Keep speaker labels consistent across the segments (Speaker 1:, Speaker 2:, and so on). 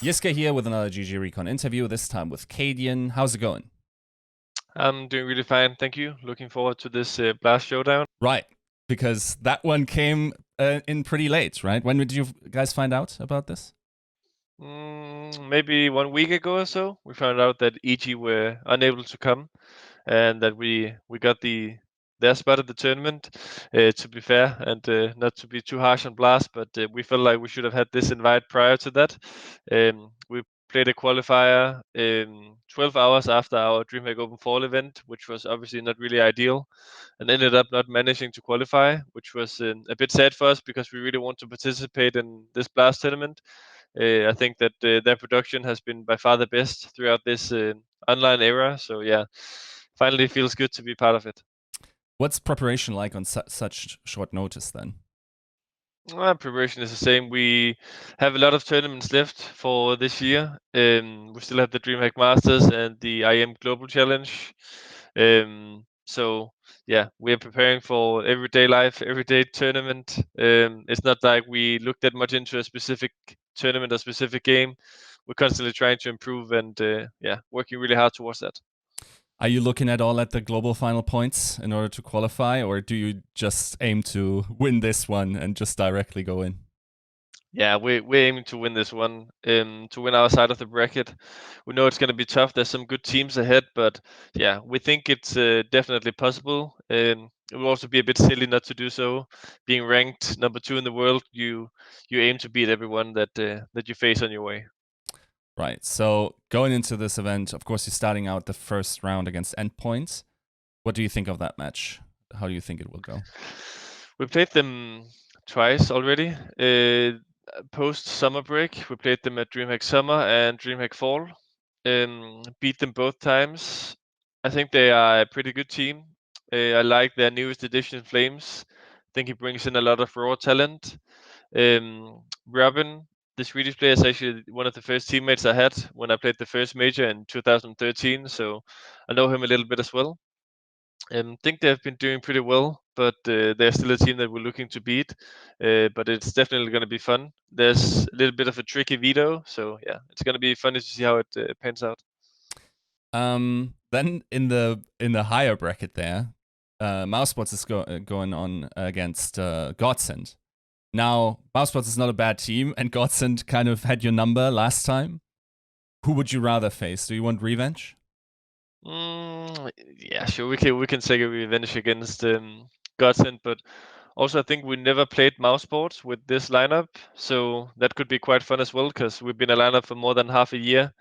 Speaker 1: Yiska here with another GGRecon interview, this time with cadiaN. How's it going?
Speaker 2: I'm doing really fine, thank you. Looking forward to this BLAST Showdown.
Speaker 1: Right, because that one came in pretty late, right? When did you guys find out about this?
Speaker 2: Maybe 1 week ago or so, we found out that EG were unable to come, and that we got their spot at the tournament. To be fair, and not to be too harsh on Blast, but we felt like we should have had this invite prior to that. We played a qualifier 12 hours after our DreamHack Open Fall event, which was obviously not really ideal, and ended up not managing to qualify, which was a bit sad for us because we really want to participate in this Blast tournament. I think that their production has been by far the best throughout this online era. So yeah, finally feels good to be part of it.
Speaker 1: What's preparation like on such short notice then?
Speaker 2: Preparation is the same. We have a lot of tournaments left for this year. We still have the DreamHack Masters and the IM Global Challenge. So yeah, we are preparing for everyday life, everyday tournament. It's not like we look that much into a specific tournament or specific game. We're constantly trying to improve and yeah, working really hard towards that.
Speaker 1: Are you looking at all at the global final points in order to qualify, or do you just aim to win this one and just directly go in?
Speaker 2: Yeah, we're aiming to win this one, to win our side of the bracket. We know it's going to be tough. There's some good teams ahead, but yeah, we think it's definitely possible. It will also be a bit silly not to do so. Being ranked number 2 in the world, you aim to beat everyone that you face on your way.
Speaker 1: Right, so going into this event, of course, you're starting out the first round against Endpoint. What do you think of that match? How do you think it will go?
Speaker 2: We played them twice already. Post summer break, we played them at DreamHack Summer and DreamHack Fall. Beat them both times. I think they are a pretty good team. I like their newest addition, Flames. I think he brings in a lot of raw talent. Robin, the Swedish player, is actually one of the first teammates I had when I played the first major in 2013, so I know him a little bit as well. Think they've been doing pretty well, but they're still a team that we're looking to beat. But it's definitely going to be fun. There's a little bit of a tricky veto, so yeah, it's going to be funny to see how it pans out.
Speaker 1: Then in the higher bracket there, Mousebots is going on against Godsend. Now, Mousebots is not a bad team, and Godsend kind of had your number last time. Who would you rather face? Do you want revenge?
Speaker 2: Yeah, sure. We can take a revenge against Godsend, but also I think we never played mouse sports with this lineup, so that could be quite fun as well because we've been a lineup for more than half a year.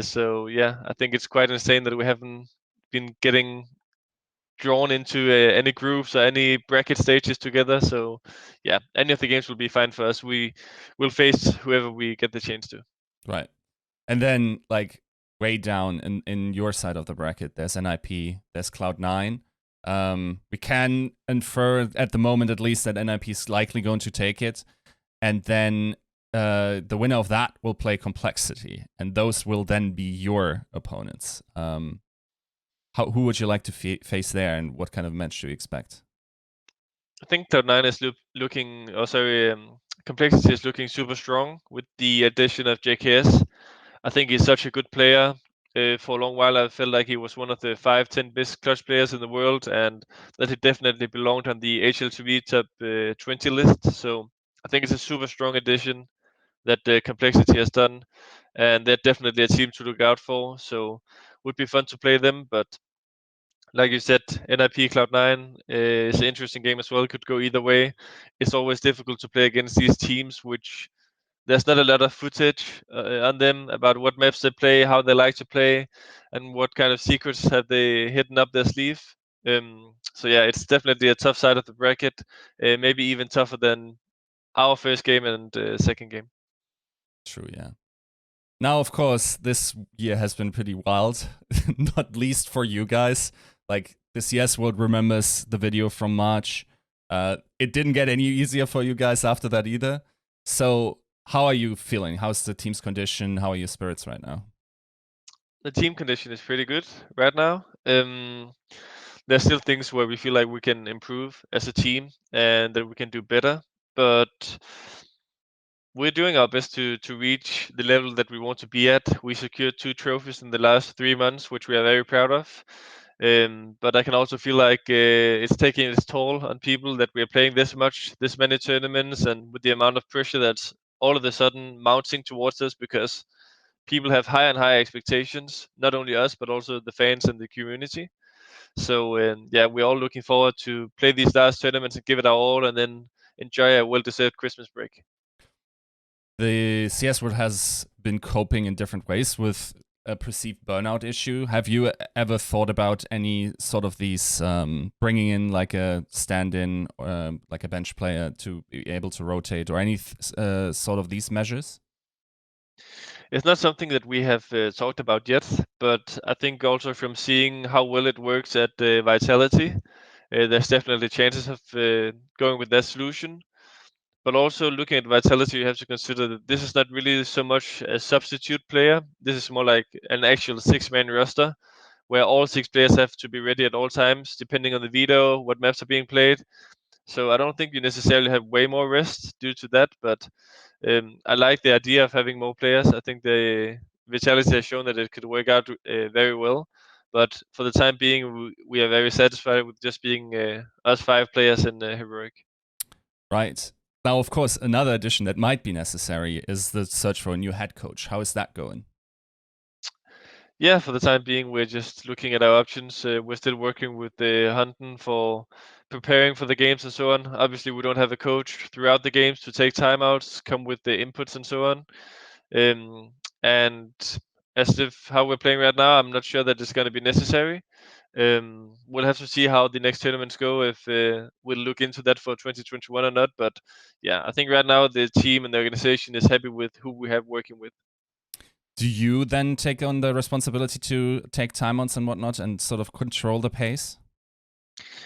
Speaker 2: So yeah, I think it's quite insane that we haven't been getting drawn into any groups or any bracket stages together. So yeah, any of the games will be fine for us. We will face whoever we get the chance to.
Speaker 1: Right. And then, like, way down in your side of the bracket, there's NIP, there's Cloud9. We can infer at the moment, at least, that NIP is likely going to take it. And then the winner of that will play Complexity. And those will then be your opponents. Who would you like to face there, and what kind of match do you expect?
Speaker 2: I think Cloud9 is looking, oh sorry, Complexity is looking super strong with the addition of JKS. I think he's such a good player. For a long while, I felt like he was one of the 5-10 best clutch players in the world, and that he definitely belonged on the HLTV top 20 list. So I think it's a super strong addition that Complexity has done, and they're definitely a team to look out for. So would be fun to play them, but like you said, NIP Cloud9 is an interesting game as well. Could go either way. It's always difficult to play against these teams, which there's not a lot of footage on them about what maps they play, how they like to play, and what kind of secrets have they hidden up their sleeve. So yeah, it's definitely a tough side of the bracket. Maybe even tougher than our first game and second game.
Speaker 1: True, yeah. Now, of course, this year has been pretty wild, not least for you guys. Like, the CS world remembers the video from March. It didn't get any easier for you guys after that either. So, how are you feeling? How's the team's condition? How are your spirits right now?
Speaker 2: The team condition is pretty good right now. There's still things where we feel like we can improve as a team and that we can do better, but we're doing our best to reach the level that we want to be at. We secured 2 trophies in the last 3 months, which we are very proud of. But I can also feel like it's taking its toll on people that we are playing this much, this many tournaments, and with the amount of pressure that's all of a sudden mounting towards us because people have higher and higher expectations, not only us but also the fans and the community. So yeah, we're all looking forward to play these last tournaments and give it our all, and then enjoy a well-deserved Christmas break.
Speaker 1: The CS world has been coping in different ways with a perceived burnout issue. Have you ever thought about any sort of these bringing in like a stand-in, like a bench player to be able to rotate, or any sort of these measures?
Speaker 2: It's not something that we have talked about yet, but I think also from seeing how well it works at Vitality, there's definitely chances of going with that solution. But also looking at Vitality, you have to consider that this is not really so much a substitute player. This is more like an actual 6-man roster where all 6 players have to be ready at all times, depending on the veto, what maps are being played. So I don't think you necessarily have way more rest due to that, but I like the idea of having more players. I think the Vitality has shown that it could work out very well. But for the time being, we are very satisfied with just being us 5 players in Heroic.
Speaker 1: Right. Now, of course, another addition that might be necessary is the search for a new head coach. How is that going?
Speaker 2: Yeah, for the time being, we're just looking at our options. We're still working with the hunting for preparing for the games and so on. Obviously, we don't have a coach throughout the games to take timeouts, come with the inputs and so on. And as if how we're playing right now, I'm not sure that it's going to be necessary. We'll have to see how the next tournaments go, if we'll look into that for 2021 or not. But yeah, I think right now the team and the organization is happy with who we have working with.
Speaker 1: Do you then take on the responsibility to take timeouts and whatnot and sort of control the pace?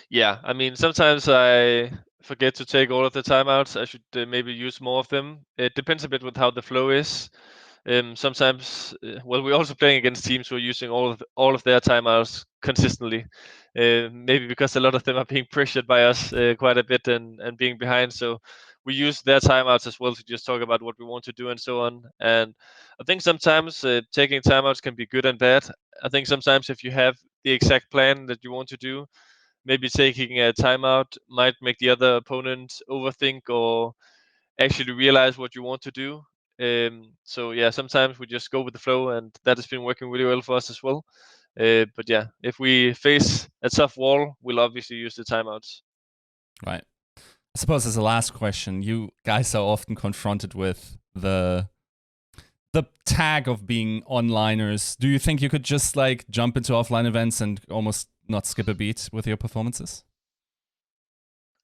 Speaker 2: Yeah, I mean, sometimes I forget to take all of the timeouts. I should maybe use more of them. It depends a bit with how the flow is. Sometimes, well, we're also playing against teams who are using all of their timeouts consistently. Maybe because a lot of them are being pressured by us quite a bit and being behind. So we use their timeouts as well to just talk about what we want to do and so on. And I think sometimes taking timeouts can be good and bad. I think sometimes if you have the exact plan that you want to do, maybe taking a timeout might make the other opponent overthink or actually realize what you want to do. So yeah, sometimes we just go with the flow, and that has been working really well for us as well. But yeah, if we face a tough wall, we'll obviously use the timeouts.
Speaker 1: Right. I suppose as a last question, you guys are often confronted with the tag of being onliners. Do you think you could just like jump into offline events and almost not skip a beat with your performances?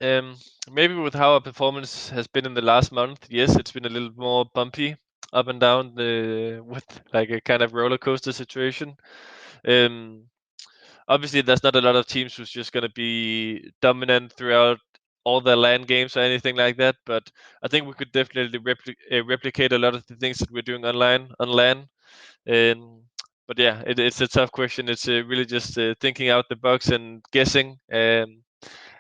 Speaker 2: Maybe with how our performance has been in the last month, yes, it's been a little more bumpy, up and down, with like a kind of roller coaster situation. Um, Obviously, there's not a lot of teams who's just going to be dominant throughout all their LAN games or anything like that. But I think we could definitely replicate a lot of the things that we're doing online on LAN. Um, but yeah, it's a tough question. It's really just thinking out the box and guessing. And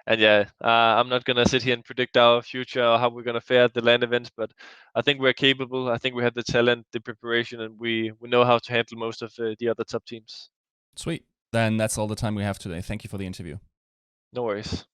Speaker 2: yeah, I'm not gonna sit here and predict our future or how we're gonna fare at the LAN events. But I think we're capable. I think we have the talent, the preparation, and we know how to handle most of the other top teams.
Speaker 1: Sweet. Then that's all the time we have today. Thank you for the interview.
Speaker 2: No worries.